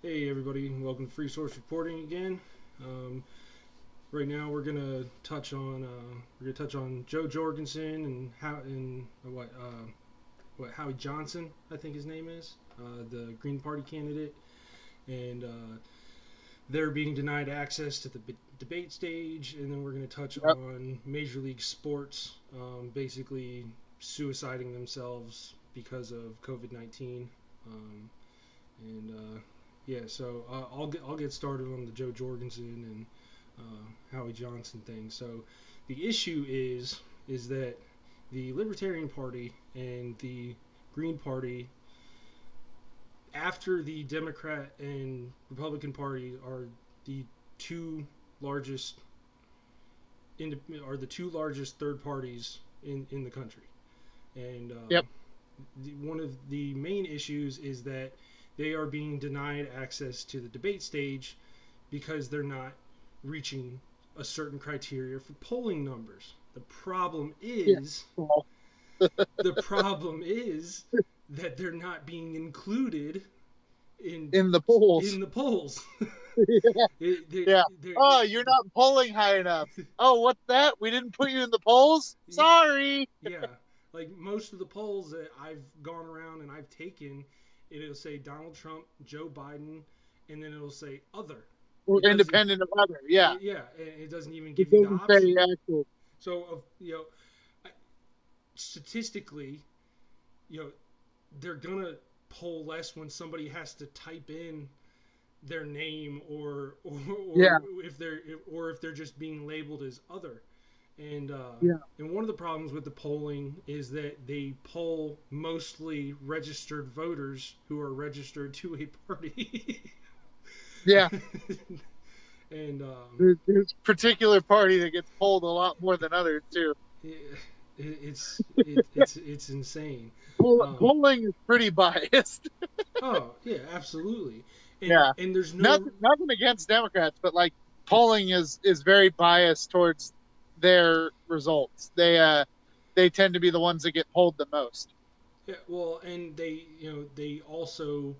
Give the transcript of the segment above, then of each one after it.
Hey everybody, welcome to Free Source Reporting again. Um, right now we're gonna touch on Joe Jorgensen and what Howie Johnson, I think his name is, the Green Party candidate, and they're being denied access to the debate stage. And then we're gonna touch Yep. on Major League Sports, basically suiciding themselves because of COVID-19. Um, and yeah, so I'll get started on the Joe Jorgensen and Howie Johnson thing. So the issue is that the Libertarian Party and the Green Party, after the Democrat and Republican Party, the two largest are the two largest third parties in the country. And Yep. one of the main issues is that they are being denied access to the debate stage because they're not reaching a certain criteria for polling numbers. The problem Yeah. is Well, the problem is that they're not being included in in the polls. in the polls. Yeah. Yeah. They're, Oh, you're not polling high enough. Oh, what's that? We didn't put you in the polls? Sorry. yeah, like most of the polls that I've gone around and I've taken, it'll say Donald Trump, Joe Biden, and then it'll say other. We're It doesn't. independent of other. Yeah. Yeah, and it doesn't even It give you the doesn't say option. actual. So, statistically, you know, they're gonna poll less when somebody has to type in their name or Yeah. if they're just being labeled as other. And Yeah. and one of the problems with the polling is that they poll mostly registered voters who are registered to a party. Yeah. And There's a particular party that gets polled a lot more than others, too. it's insane. Polling is pretty biased. Oh yeah, absolutely. And Yeah. and there's no. Nothing against Democrats, but like polling is very biased towards their results. They tend to be the ones that get polled the most. Yeah, well, and they also,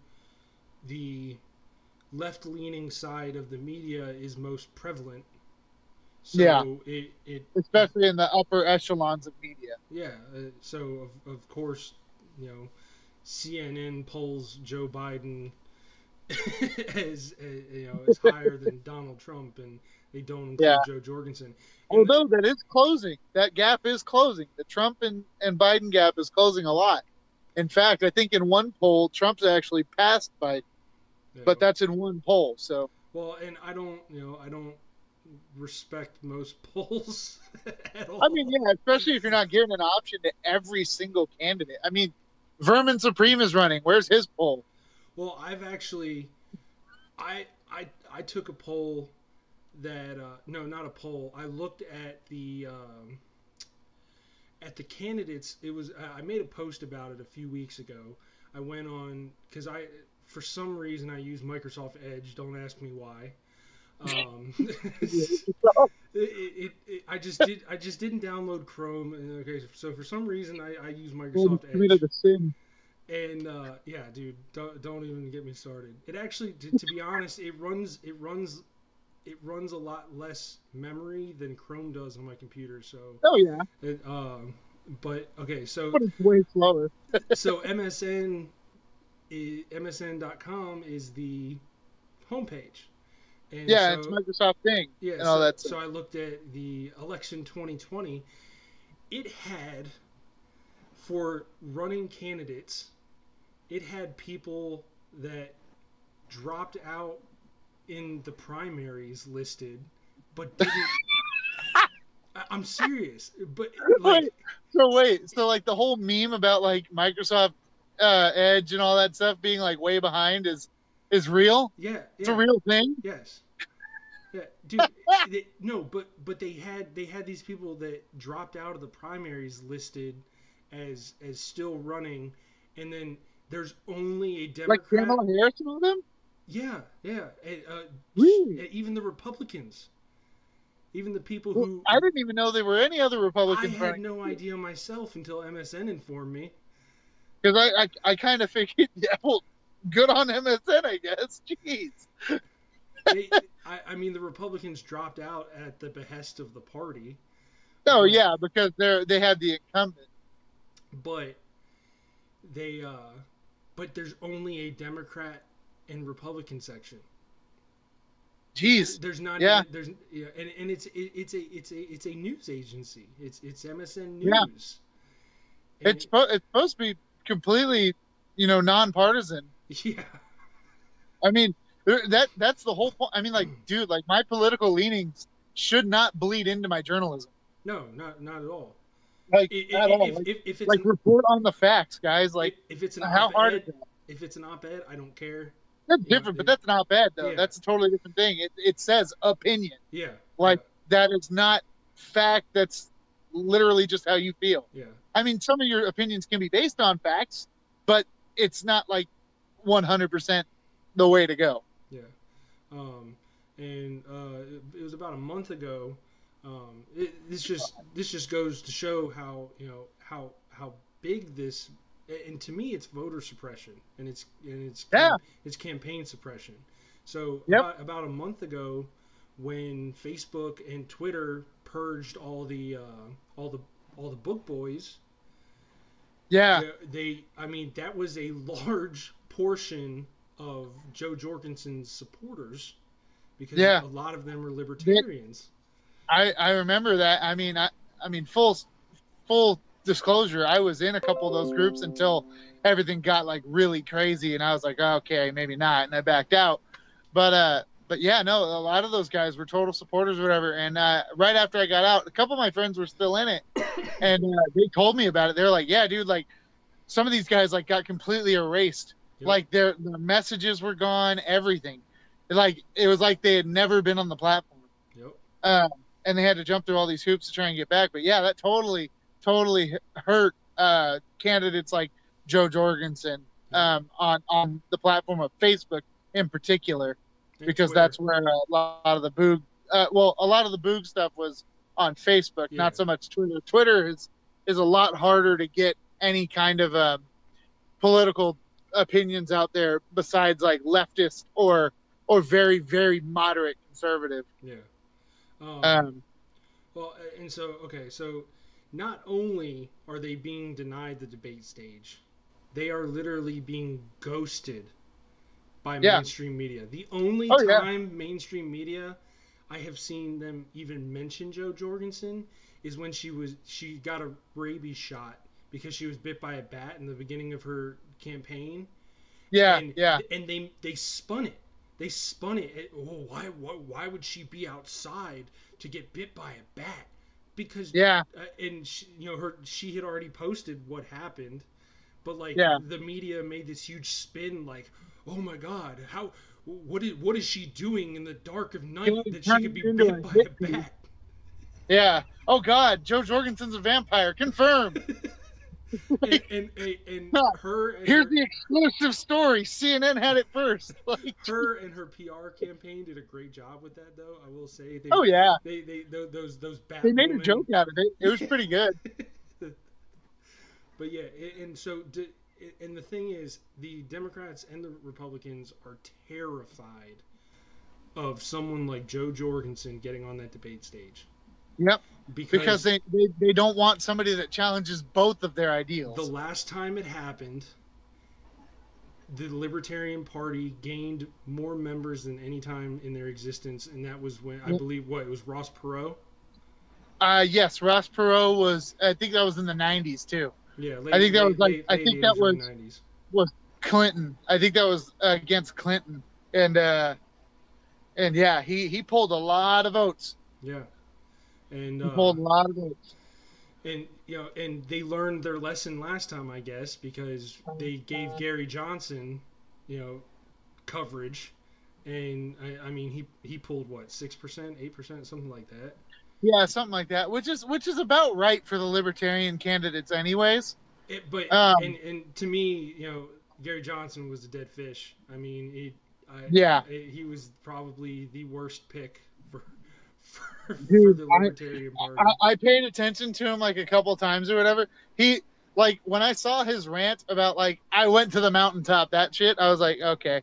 the left leaning side of the media is most prevalent. Yeah, So it especially in the upper echelons of media. yeah. So of course, you know, CNN polls Joe Biden as higher than Donald Trump, and they don't include Yeah. Joe Jorgensen. And Although that is closing. That gap is closing. The Trump and Biden gap is closing a lot. In fact, I think in one poll, Trump's actually passed Biden, but that's in one poll. So, well, and I don't respect most polls at I all. mean, yeah, especially if you're not giving an option to every single candidate. I mean, Vermin Supreme is running. Where's his poll? Well, I've actually, I took a poll that no, not a poll. I looked at the candidates. It was I made a post about it a few weeks ago. I went on because for some reason I use Microsoft Edge. Don't ask me why. I just didn't download Chrome. And, okay, so for some reason I use Microsoft Committed Edge. a sin. And yeah, dude, don't even get me started. It actually, to be honest, it runs a lot less memory than Chrome does on my computer. So, Oh yeah, but okay, so but it's way slower. MSN.com is the homepage, and Yeah, it's so Microsoft Bing yeah, and all so that so stuff. I looked at the election 2020. It had, for running candidates, it had people that dropped out in the primaries listed, but didn't. I'm serious, but like, So like the whole meme about like Microsoft Edge and all that stuff being like way behind is real. yeah, It's a yeah, real thing. yes, yeah, dude. No, but they had these people that dropped out of the primaries listed as still running, and then there's only a Like Democrat. Kamala Harris and all them. Yeah, yeah. Really? Even the Republicans, even the people Well, who I didn't even know there were any other I Republicans had running no idea myself until MSN informed me. because I kind of figured yeah, well good on MSN, I guess. Jeez. I mean, the Republicans dropped out at the behest of the party. Oh yeah, because they had the incumbent. But they but there's only a Democrat and Republican section. Jeez. There's not yeah. Even, there's yeah, and it's a news agency. It's MSN News. Yeah. It's supposed to be completely, nonpartisan. Yeah. I mean, that's the whole point. I mean, like, dude, like my political leanings should not bleed into my journalism. No, not at all. Like if it's like report on the facts, guys. Like if it's an how op-ed, hard is that? If it's an op-ed, I don't care. That's different, but that's not bad though. Yeah. That's a totally different thing. It says opinion. Yeah. Like that is not fact. That's literally just how you feel. Yeah. I mean, some of your opinions can be based on facts, but it's not like 100% the way to go. Yeah. And it was about a month ago. This just goes to show how how big this, and to me it's voter suppression and it's campaign suppression. So about a month ago, when Facebook and Twitter purged all the book boys, that was a large portion of Jo Jorgensen's supporters, because a lot of them are libertarians. I remember that. I mean, full disclosure, I was in a couple of those groups until everything got like really crazy, and I was like, oh, okay, maybe not, and I backed out. But yeah, no, a lot of those guys were total supporters or whatever. And right after I got out, a couple of my friends were still in it, and they told me about it. They're like, yeah, dude, like some of these guys like got completely erased. Yep. Like their messages were gone, everything. Like it was like they had never been on the platform. Yep. And they had to jump through all these hoops to try and get back. But yeah, that totally hurt candidates like Jo Jorgensen on the platform of Facebook in particular, because Twitter. That's where a lot of the boog a lot of the boog stuff was on Facebook, not so much Twitter. Twitter is a lot harder to get any kind of political opinions out there besides like leftist or very, very moderate conservative. Yeah. Well, and so not only are they being denied the debate stage, they are literally being ghosted by mainstream media. The only time mainstream media I have seen them even mention Jo Jorgensen is when she got a rabies shot because she was bit by a bat in the beginning of her campaign. And they spun it. They spun it. Why would she be outside to get bit by a bat? Because and she had already posted what happened, but the media made this huge spin, like, oh my God, what is she doing in the dark of night that she could be bit by a bat? Yeah. Oh God, Jo Jorgensen's a vampire. Confirmed. and here's the exclusive story. CNN had it first. Her and her PR campaign did a great job with that, though. I will say. They those bat. They made a joke out of it. It was pretty good. But yeah, and the thing is, the Democrats and the Republicans are terrified of someone like Jo Jorgensen getting on that debate stage. Yep. Because they don't want somebody that challenges both of their ideals. The last time it happened, the Libertarian Party gained more members than any time in their existence, and that was when, I believe, it was Ross Perot? Yes, Ross Perot was, I think that was in the 90s, too. Yeah, was Clinton. I think that was against Clinton. And yeah, he pulled a lot of votes. Yeah. And he pulled a lot of votes. And and they learned their lesson last time, I guess, because they gave Gary Johnson, coverage, and I mean he pulled what, 6%, 8%, something like that. Yeah, something like that, which is about right for the Libertarian candidates, anyways. And to me, Gary Johnson was a dead fish. I mean, he was probably the worst pick for the Libertarian Party. I paid attention to him like a couple times or whatever. like when I saw his rant about like I went to the mountaintop, that shit, I was like, okay,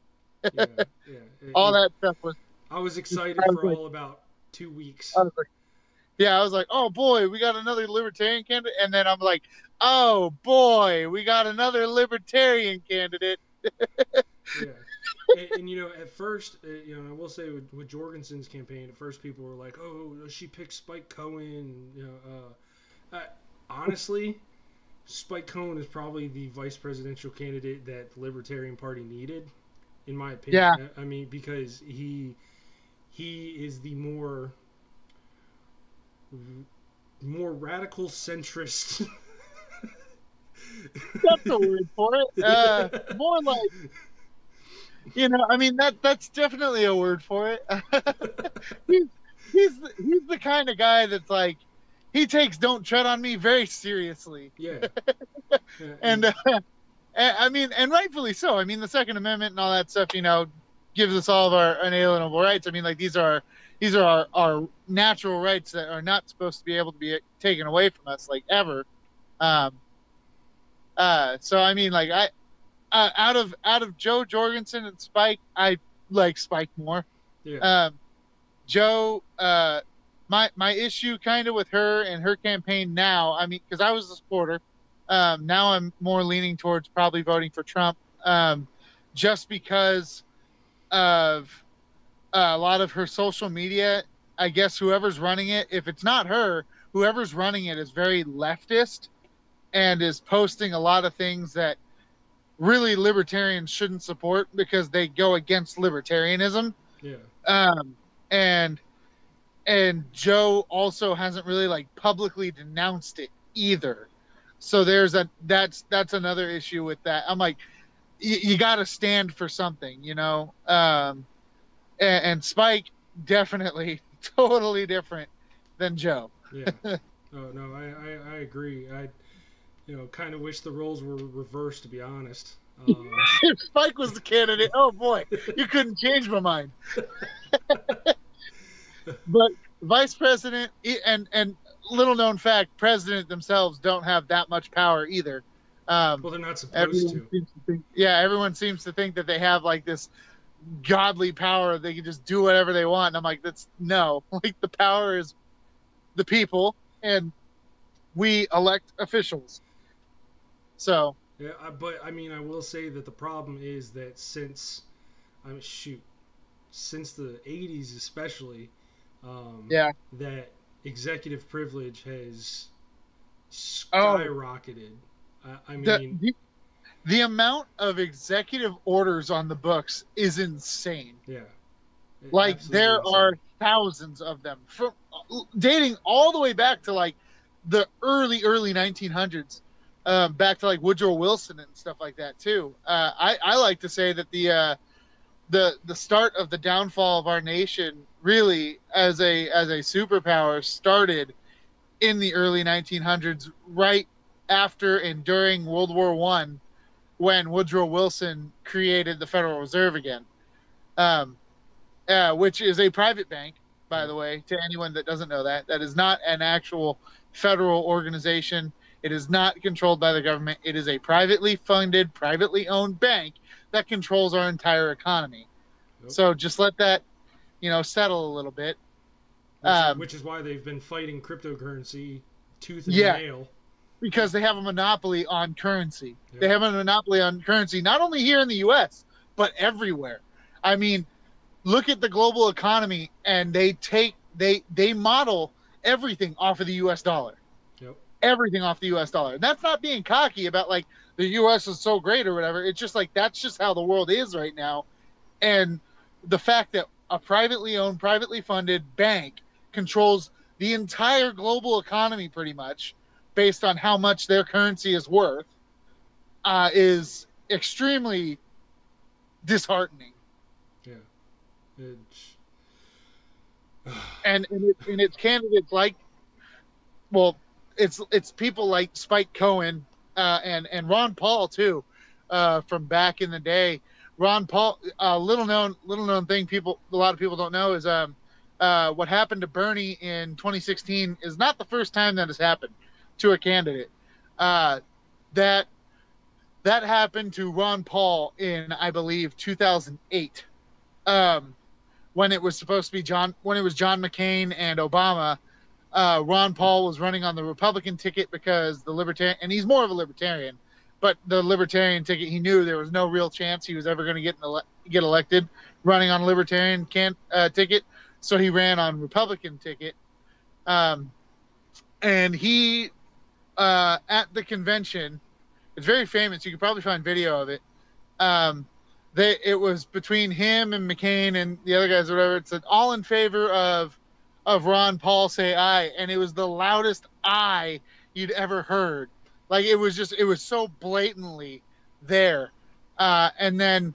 Yeah, yeah. all that stuff was. I was I excited was for like, all about 2 weeks. I was like, yeah, I was like, oh boy, we got another libertarian candidate, and then I'm like, oh boy, we got another libertarian candidate. Yeah. And at first, I will say with Jorgensen's campaign, at first people were like, "Oh, she picked Spike Cohen." Honestly, Spike Cohen is probably the vice presidential candidate that the Libertarian Party needed, in my Yeah, opinion. I mean, because he is the more radical centrist. that's a word for it. More like, I mean that's definitely a word for it. he's he's the kind of guy that's like he takes "Don't Tread on Me" very seriously, Yeah, yeah, and I mean, and rightfully so. I mean, the Second Amendment and all that stuff, gives us all of our unalienable rights. I mean, like these are our natural rights that are not supposed to be able to be taken away from us, like ever. Um, so I mean, like out of Joe Jorgensen and Spike, I like Spike more. yeah, Joe, my issue kind of with her and her campaign now, I mean, because I was a supporter, now I'm more leaning towards probably voting for Trump, just because of a lot of her social media. I guess whoever's running it, if it's not her, whoever's running it is very leftist and is posting a lot of things that really libertarians shouldn't support because they go against libertarianism. yeah, Um, and Joe also hasn't really like publicly denounced it either. So that's another issue with that. I'm like, you got to stand for something, and Spike definitely totally different than Joe. yeah. Oh no, I agree. I kind of wish the roles were reversed, to be honest. If Spike was the candidate, oh boy, you couldn't change my mind. But vice president and little known fact, president themselves don't have that much power either. Well, they're not supposed to. Everyone seems to think that they have like this godly power. They can just do whatever they want. And I'm like, that's no. Like the power is the people, and we elect officials. So Yeah, but I mean, I will say that the problem is that since the '80s especially, yeah. that executive privilege has Oh, skyrocketed. I the, mean, the the amount of executive orders on the books is insane. yeah, Like absolutely there insane. are thousands of them from dating all the way back to like the early 1900s, back to like Woodrow Wilson and stuff like that too. I like to say that the start of the downfall of our nation really as a superpower started in the early 1900s, right after and during World War One, when Woodrow Wilson created the Federal Reserve again, um, which is a private bank, by the way, to anyone that doesn't know that. That is not an actual federal organization. It is not controlled by the government. It is a privately funded, privately owned bank that controls our entire economy. Yep. So just let that, settle a little bit. Which is why they've been fighting cryptocurrency tooth and Yeah, nail. because they have a monopoly on currency. Yep. They have a monopoly on currency, not only here in the U.S., but everywhere. I mean, look at the global economy, and they model everything off of the U.S. dollar. Yep. Everything off the U.S. dollar. And that's not being cocky about like the U.S. is so great or whatever. It's just like that's just how the world is right now. And the fact that a privately owned, privately funded bank controls the entire global economy pretty much based on how much their currency is worth, is extremely disheartening. Yeah. It's, And it's candidates like, well, it's people like Spike Cohen, and Ron Paul too, from back in the day. Ron Paul, little known thing a lot of people don't know is what happened to Bernie in 2016 is not the first time that has happened to a candidate. that that happened to Ron Paul in, I believe, 2008. When it was supposed to be when it was John McCain and Obama. Ron Paul was running on the Republican ticket because the Libertarian, and he's more of a Libertarian, but the Libertarian ticket, he knew there was no real chance he was ever going to get elected running on a Libertarian ticket. So he ran on Republican ticket. And he, at the convention, it's very famous. You could probably find video of it. It was between him and McCain and the other guys, or whatever. It said all in favor of Ron Paul, say aye, and it was the loudest aye you'd ever heard. Like it was so blatantly there. And then,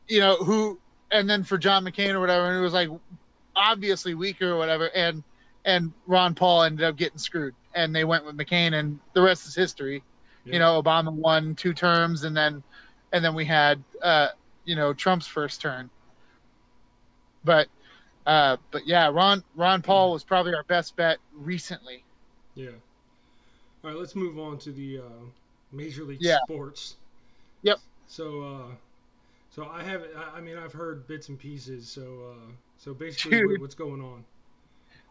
and then for John McCain or whatever, and it was like obviously weaker or whatever, and Ron Paul ended up getting screwed, and they went with McCain, and the rest is history. Yeah. Obama won 2 terms, and then we had Trump's first turn. But yeah, Ron Paul was probably our best bet recently. Yeah. All right, let's move on to the Major League Sports. Yep. So I've heard bits and pieces. So basically, what's going on?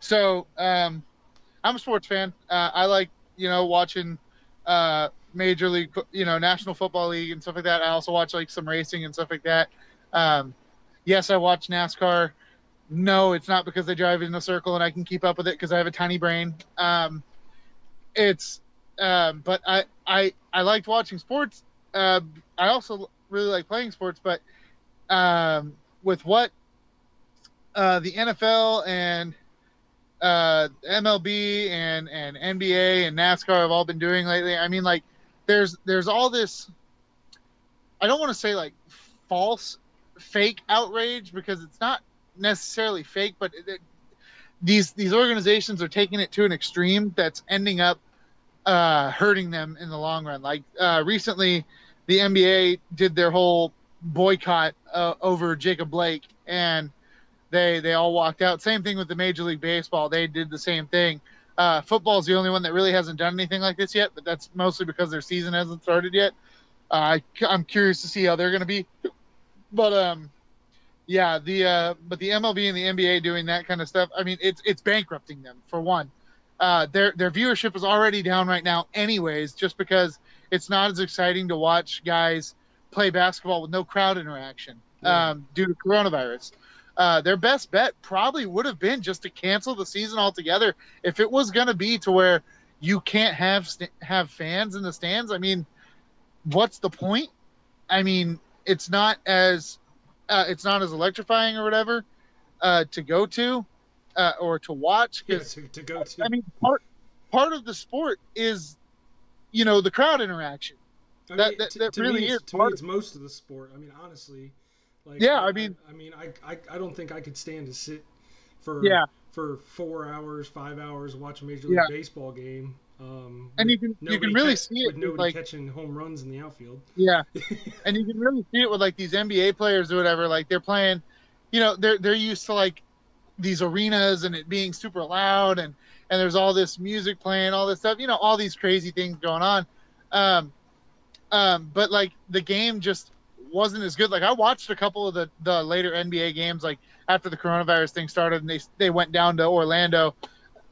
So I'm a sports fan. I like watching Major League, National Football League and stuff like that. I also watch like some racing and stuff like that. Yes, I watch NASCAR. No, it's not because they drive in a circle and I can keep up with it because I have a tiny brain. But I liked watching sports. I also really like playing sports, but with what the NFL and MLB and NBA and NASCAR have all been doing lately, I mean, like there's all this, I don't want to say like fake outrage, because it's not necessarily fake, but these organizations are taking it to an extreme that's ending up hurting them in the long run. Like recently, the NBA did their whole boycott over Jacob Blake, and they all walked out. Same thing with the Major League Baseball; they did the same thing. Football's the only one that really hasn't done anything like this yet, but that's mostly because their season hasn't started yet. I'm curious to see how they're going to be, but yeah, but the MLB and the NBA doing that kind of stuff, I mean, it's bankrupting them, for one. Their viewership is already down right now anyways, just because it's not as exciting to watch guys play basketball with no crowd interaction due to coronavirus. Their best bet probably would have been just to cancel the season altogether. If it was going to be to where you can't have fans in the stands, I mean, what's the point? I mean, it's not as electrifying or whatever to go to or to watch. Yeah, to go to. I mean, part of the sport is, the crowd interaction. To me, it's most of the sport. I mean, honestly, like, yeah, I don't think I could stand to sit for 4 hours, 5 hours, watch a Major League Baseball game. And you can really see it with nobody catching home runs in the outfield. Yeah, and you can really see it with like these NBA players or whatever. Like they're playing, they're used to like these arenas and it being super loud, and there's all this music playing, all this stuff, all these crazy things going on. But like the game just wasn't as good. Like I watched a couple of the later NBA games, like after the coronavirus thing started, and they went down to Orlando.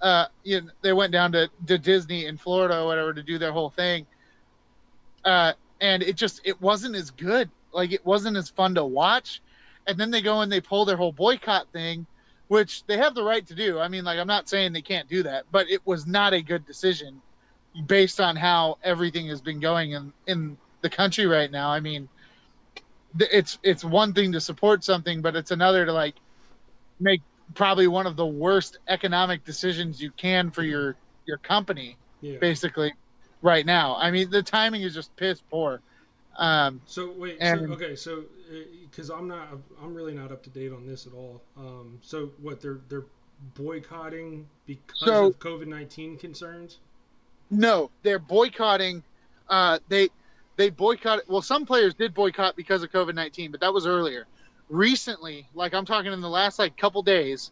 They went down to Disney in Florida or whatever to do their whole thing. And it wasn't as good. Like it wasn't as fun to watch. And then they go and they pull their whole boycott thing, which they have the right to do. I mean, like, I'm not saying they can't do that, but it was not a good decision based on how everything has been going in the country right now. I mean, it's one thing to support something, but it's another to like make probably one of the worst economic decisions you can for your company, basically, right now. I mean, the timing is just piss poor. So because I'm really not up to date on this at all. So what they're boycotting because of COVID-19 concerns? No, they're boycotting. They boycotted. Well, some players did boycott because of COVID-19, but that was earlier. Recently, like I'm talking in the last like couple days.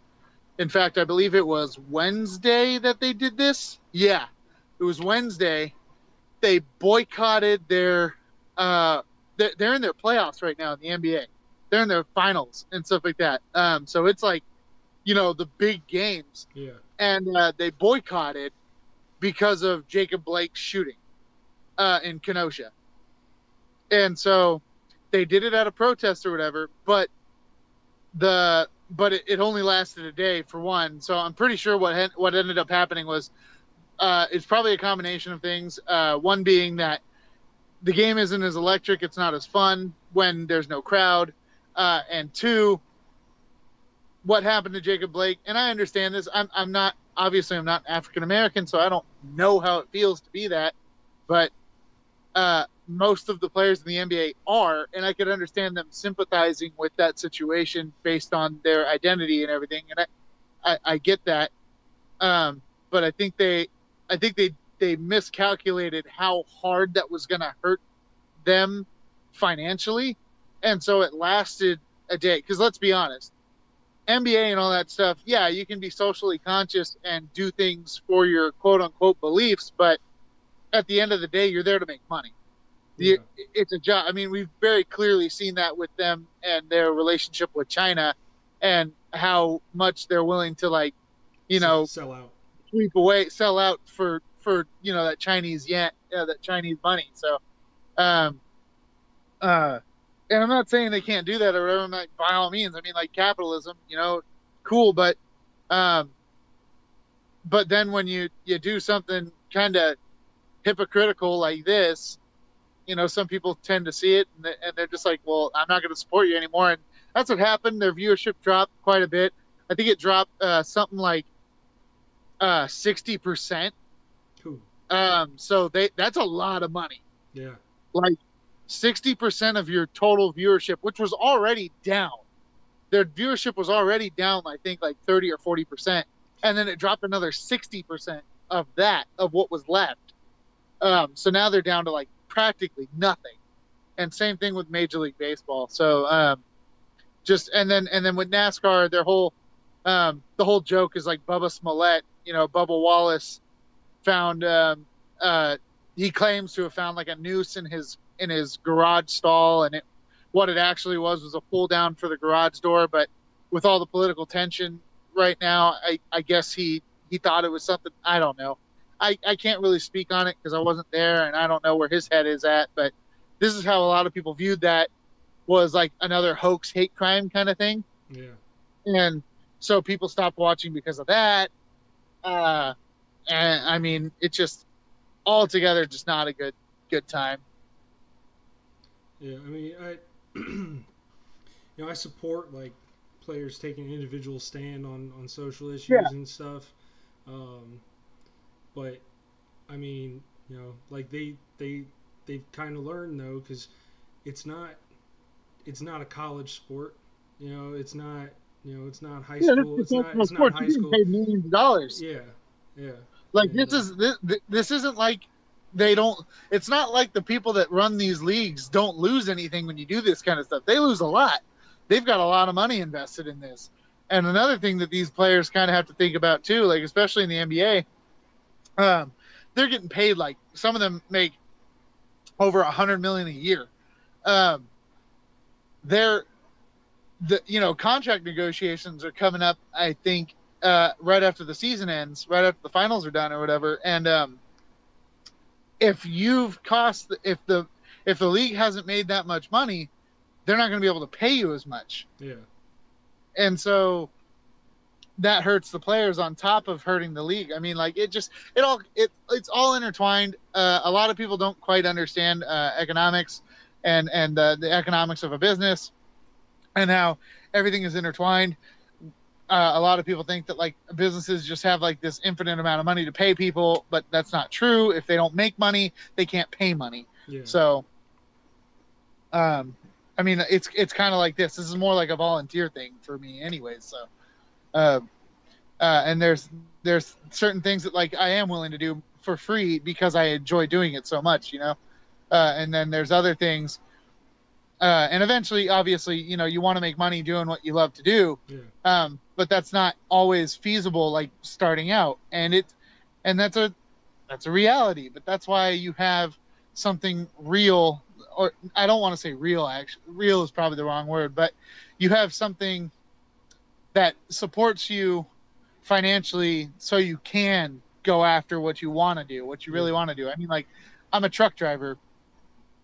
In fact, I believe it was Wednesday that they did this. Yeah, it was Wednesday. they boycotted their they're in their playoffs right now in the NBA. They're in their finals and stuff like that. So it's like, the big games. Yeah. And they boycotted because of Jacob Blake's shooting in Kenosha. And so they did it at a protest or whatever, but it only lasted a day for one. So I'm pretty sure what ended up happening was it's probably a combination of things. One being that the game isn't as electric, it's not as fun when there's no crowd, and two, what happened to Jacob Blake. And I understand this. I'm not African American, so I don't know how it feels to be that, but most of the players in the NBA are, and I could understand them sympathizing with that situation based on their identity and everything, and I get that, but I think they miscalculated how hard that was going to hurt them financially, and so it lasted a day. Because let's be honest, NBA and all that stuff, yeah, you can be socially conscious and do things for your quote unquote beliefs, but at the end of the day, you're there to make money. Yeah. It's a job. I mean, we've very clearly seen that with them and their relationship with China, and how much they're willing to, like, sell out, sell out for that Chinese yen, that Chinese money. So, and I'm not saying they can't do that or whatever. I'm like, by all means. I mean, like, capitalism, cool, but then when you do something kind of hypocritical like this, some people tend to see it and they're just like, well, I'm not going to support you anymore. And that's what happened. Their viewership dropped quite a bit. I think it dropped something like 60%. Cool. So that's a lot of money. Yeah. Like 60% of your total viewership, which was already down. Their viewership was already down, I think, like 30 or 40%. And then it dropped another 60% of what was left. So now they're down to like practically nothing. And same thing with Major League Baseball. So and then with NASCAR, their whole the whole joke is like Bubba Smollett, Bubba Wallace found he claims to have found like a noose in his garage stall, and what it actually was a pull down for the garage door. But with all the political tension right now, I guess he thought it was something. I don't know. I can't really speak on it because I wasn't there and I don't know where his head is at, but this is how a lot of people viewed that, was like another hoax hate crime kind of thing. Yeah. And so people stopped watching because of that. And I mean, it's just altogether just not a good time. Yeah. I mean, I support like players taking an individual stand on social issues and stuff. But I mean, like they've kind of learned though, because it's not a college sport. It's not high school. It's not high school. Paid millions of dollars. Yeah. Like this isn't like they don't. It's not like the people that run these leagues don't lose anything when you do this kind of stuff. They lose a lot. They've got a lot of money invested in this. And another thing that these players kind of have to think about too, like especially in the NBA. They're getting paid, like some of them make over $100 million a year. Contract negotiations are coming up, I think, right after the season ends, right after the finals are done or whatever. And if the league hasn't made that much money, they're not going to be able to pay you as much. Yeah. And so that hurts the players on top of hurting the league. I mean, like it's all intertwined. A lot of people don't quite understand economics and the economics of a business and how everything is intertwined. A lot of people think that like businesses just have like this infinite amount of money to pay people, but that's not true. If they don't make money, they can't pay money. Yeah. So, I mean, it's kind of like this. This is more like a volunteer thing for me, anyways. So. And there's certain things that like I am willing to do for free because I enjoy doing it so much, and then there's other things, and eventually, obviously, you want to make money doing what you love to do, but that's not always feasible, like starting out, and that's a That's a reality, but that's why you have something real, or I don't want to say real, actually. Real is probably the wrong word, but you have something that supports you financially so you can go after what you want to do, what you really Yeah. want to do. I mean, like, I'm a truck driver.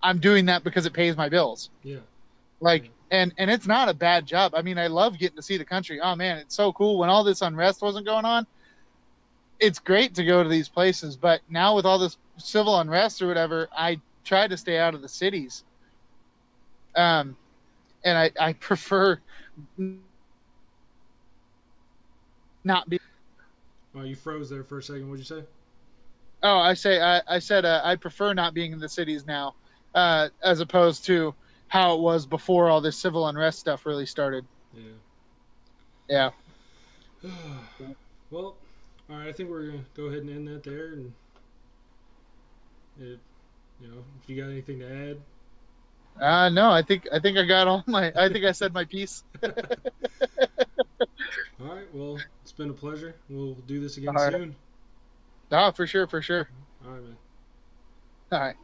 I'm doing that because it pays my bills. Yeah. Yeah. Like, and it's not a bad job. I mean, I love getting to see the country. Oh man, it's so cool. When all this unrest wasn't going on, it's great to go to these places. But now with all this civil unrest or whatever, I try to stay out of the cities. Um, and I prefer not be. Oh, you froze there for a second. What'd you say? Oh, I said I prefer not being in the cities now, as opposed to how it was before all this civil unrest stuff really started. Yeah. Well, all right. I think we're gonna go ahead and end that there. And it, if you got anything to add. No, I think I got all my. I think I said my piece. All right. Well, it's been a pleasure. We'll do this again All right. soon. No, for sure, for sure. All right, man. All right.